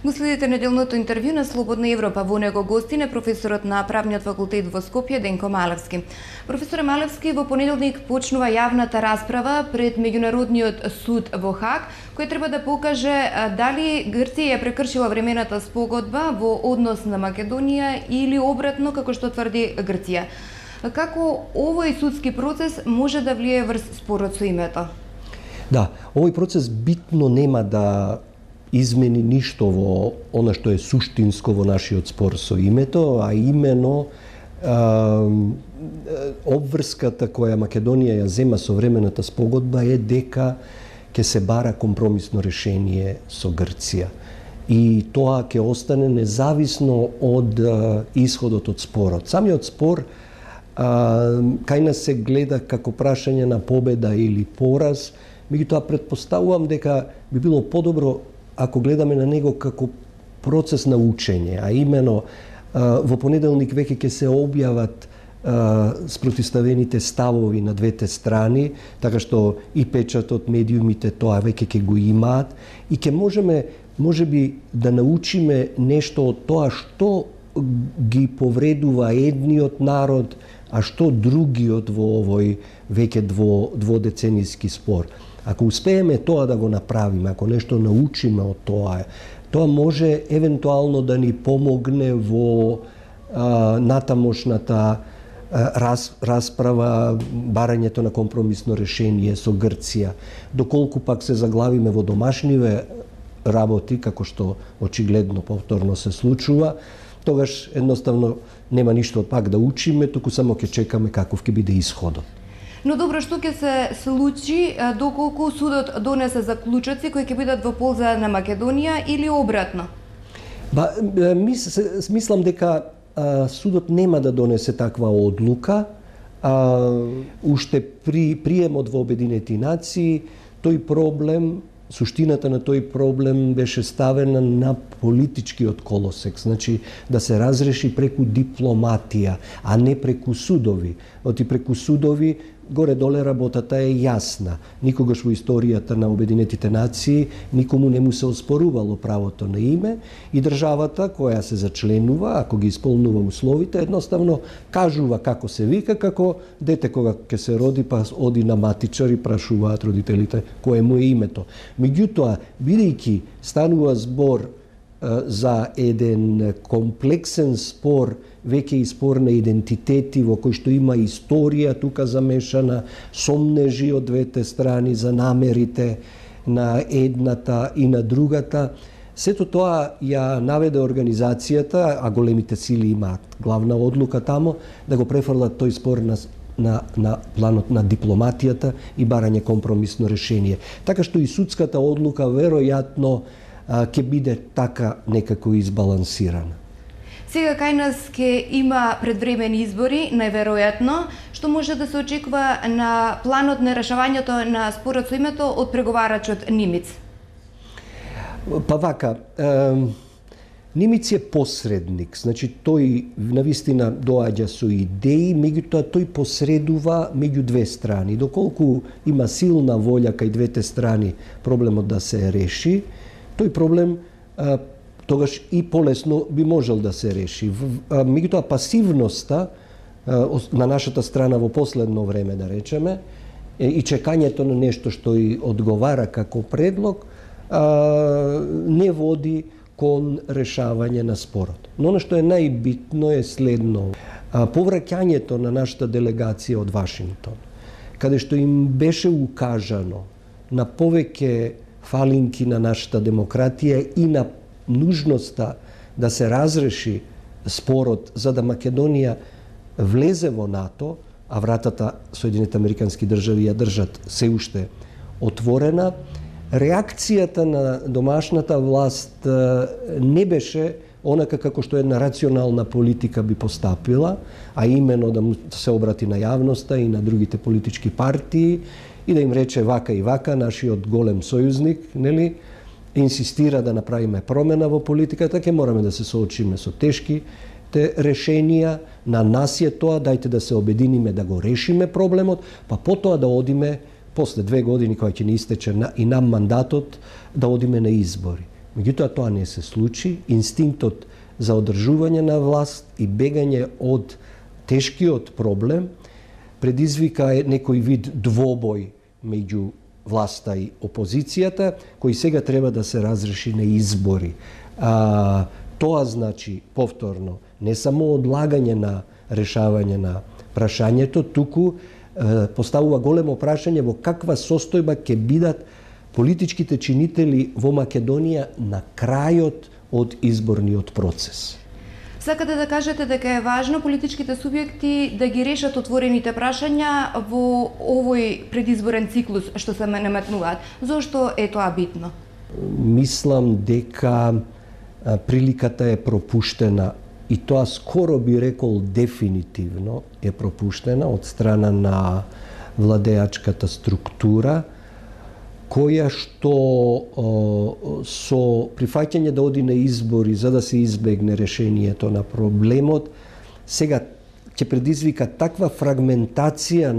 Го следите неделното интервју на Слободна Европа. Во него гостин е професорот на Правниот факултет во Скопје Денко Малевски. Професоре Малевски, во понеделник почнува јавната расправа пред Меѓународниот суд во Хаг, кој треба да покаже дали Грција ја прекршила времената спогодба во однос на Македонија или обратно, како што тврди Грција. Како овој судски процес може да влие врз спорот со името? Да, овој процес битно нема да измени ништо во она што е суштинско во нашиот спор со името, а имено обврската која Македонија ја зема со времената спогодба е дека ќе се бара компромисно решение со Грција. И тоа ќе остане независно од исходот од спорот. Самиот спор кај нас се гледа како прашање на победа или пораз, меѓутоа претпоставувам дека би било подобро ако гледаме на него како процес на учење, а имено во понеделник веќе ќе се објават спротивставените ставови на двете страни, така што и печатот, медиумите тоа веќе ќе го имаат и ќе можеме можеби да научиме нешто од тоа што ги повредува едниот народ, а што другиот во овој веќе дводеценијски спор. Ако успееме тоа да го направиме, ако нешто научиме од тоа, тоа може евентуално да ни помогне во натамошната расправа, барањето на компромисно решение со Грција. Доколку пак се заглавиме во домашниве работи, како што очигледно повторно се случува, тогаш едноставно нема ништо пак да учиме, туку само ќе чекаме каков ќе биде исходот. Но добро, што ќе се случи доколку судот донесе заклучоци кои ќе бидат во полза на Македонија или обратно? Мислам дека судот нема да донесе таква одлука. Уште при приемот во Обединети нации, тој проблем, суштината на тој проблем беше ставена на политичкиот колосек, значи да се разреши преку дипломатија, а не преку судови. Оти преку судови горе-доле работата е јасна. Никогаш во историјата на Обединетите нации никому не му се оспорувало правото на име и државата која се зачленува, ако ги исполнува условите, едноставно кажува како се вика, како дете кога ќе се роди, па оди на матичар и прашуваат родителите кое му е името. Меѓутоа, бидејќи станува збор за еден комплексен спор, веќе и спор на идентитети во кој што има историја тука замешана, сомнежи од двете страни за намерите на едната и на другата. Сето тоа ја наведе организацијата, а големите сили имаат главна одлука тамо, да го префрлат тој спор на планот на дипломатијата и барање компромисно решение. Така што и судската одлука веројатно ќе биде така некако избалансирана. Сега кај нас ќе има предвремени избори, најверојатно, што може да се очекува на планот на решавањето на спорот со името од преговарачот Нимиц? Па вака, Нимиц е посредник, значи тој навистина доаѓа со идеи, меѓутоа тој посредува меѓу две страни. Доколку има силна волја кај двете страни проблемот да се реши, тој проблем тогаш и полесно би можел да се реши. Меѓутоа пасивноста на нашата страна во последно време, да речеме, и чекањето на нешто што и одговара како предлог, не води кон решавање на спорот. Но она што е најбитно е следно. Повраќањето на нашата делегација од Вашингтон, каде што им беше укажано на повеќе фалинки на нашата демократија и на нужноста да се разреши спорот за да Македонија влезе во НАТО, а вратата Соединените Американски држави ја држат се уште отворена, реакцијата на домашната власт не беше онака како што една рационална политика би постапила, а именно да му се обрати на јавноста и на другите политички партии и да им рече вака и вака, нашиот голем сојузник, нели, инсистира да направиме промена во политиката, ќе мораме да се соочиме со тешките решенија, на нас е тоа, дајте да се обединиме да го решиме проблемот, па потоа да одиме после 2 години кога ќе ни истече и нам мандатот, да одиме на избори. Меѓутоа тоа не се случи. Инстинктот за одржување на власт и бегање од тешкиот проблем предизвика некој вид двобој меѓу власта и опозицијата, кој сега треба да се разреши на избори. Тоа значи, повторно, не само одлагање на решавање на прашањето, туку поставува големо прашање во каква состојба ќе бидат политичките чинители во Македонија на крајот од изборниот процес. Сакате да кажете дека е важно политичките субјекти да ги решат отворените прашања во овој предизборен циклус што се наметнуваат. Зошто е тоа битно? Мислам дека приликата е пропуштена и тоа скоро би рекол дефинитивно е пропуштена од страна на владеачката структура, која што со прифаќање да оди на избори за да се избегне решението на проблемот, сега ќе предизвика таква фрагментација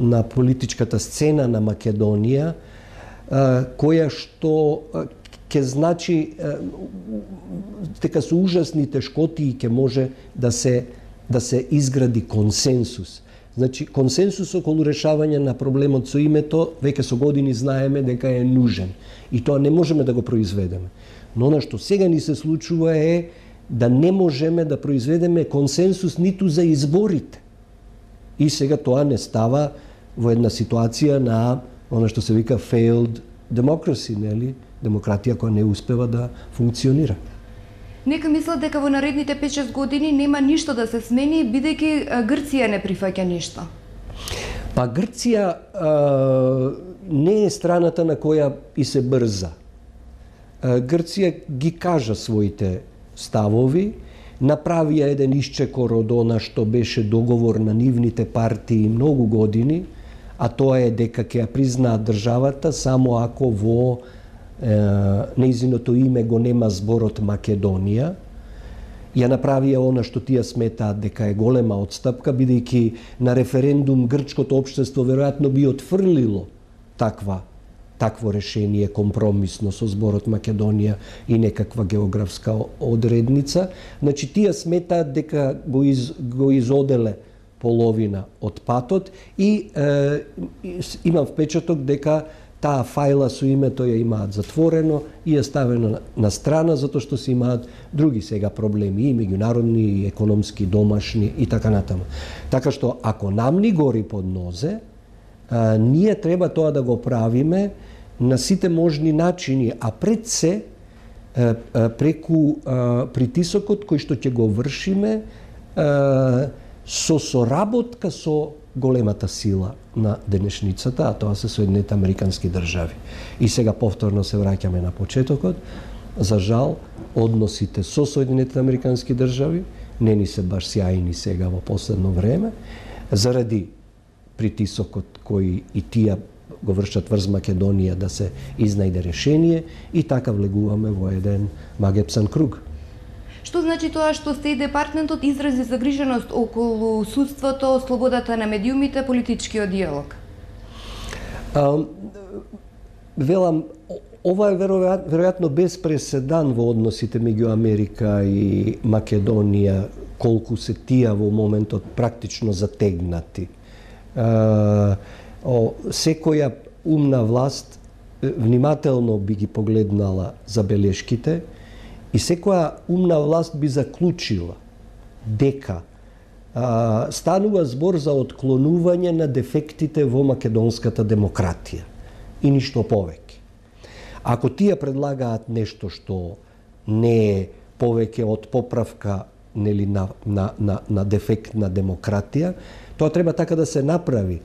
на политичката сцена на Македонија, која што ќе значи дека со ужасни тешкоти ќе може да се изгради консенсус. Значи, консенсус околу решавање на проблемот со името, веќе со години знаеме дека е нужен. И тоа не можеме да го произведеме. Но она што сега ни се случува е да не можеме да произведеме консенсус ниту за изборите. И сега тоа не става во една ситуација на она што се вика failed democracy, нели? Демократија која не успева да функционира. Нека мислат дека во наредните 5-6 години нема ништо да се смени, бидејќи Грција не прифаќа ништо. Па Грција не е страната на која и се брза. Грција ги кажа своите ставови, направија еден исчекор од она што беше договор на нивните партии многу години, а тоа е дека ќе ја признаат државата само ако во нејзиното име го нема зборот Македонија. Ја направија она што тие сметаат дека е голема отстапка, бидејќи на референдум грчкото општество веројатно би отфрлило такво решение компромисно со зборот Македонија и некаква географска одредница. Значи тие сметаат дека го изоделе половина од патот и имам впечаток дека таа фајла со името ја имаат затворено и е ставено на страна, затоа што се имаат други сега проблеми, и меѓународни, и економски, домашни и така натаму. Така што, ако нам ни гори под нозе, ние треба тоа да го правиме на сите можни начини, а пред се преку притисокот кој што ќе го вршиме со соработка со големата сила на денешницата, а тоа се Соединените Американски држави. И сега повторно се враќаме на почетокот. За жал, односите со Соединените Американски држави не ни се баш сјајни сега во последно време, заради притисокот кој и тие го вршат врз Македонија да се изнајде решение, и така влегуваме во еден магепсан круг. Што значи тоа што Стејт департментот изрази загриженост околу судството, слободата на медиумите, политичкиот диалог? Велам, ова е веројатно без преседан во односите меѓу Америка и Македонија, колку се тие во моментот практично затегнати. Секоја умна власт внимателно би ги погледнала забелешките и секоја умна власт би заклучила дека станува збор за отклонување на дефектите во македонската демократија и ништо повеќе. Ако тие предлагаат нешто што не е повеќе од поправка, нели, на дефект на демократија, тоа треба така да се направи.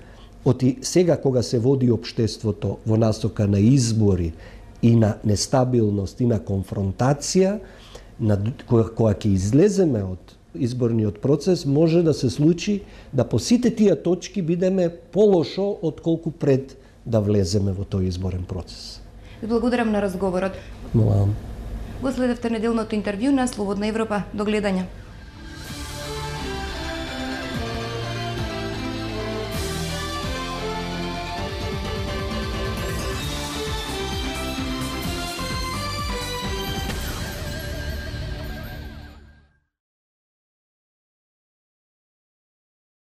Оти сега кога се води општеството во насока на избори и на нестабилност и на конфронтација, кога ќе излеземе од изборниот процес, може да се случи да по сите тие точки бидеме полошо од колку пред да влеземе во тој изборен процес. Благодарам на разговорот. Молам. Го следевте неделното интервју на Слободна Европа. До гледање.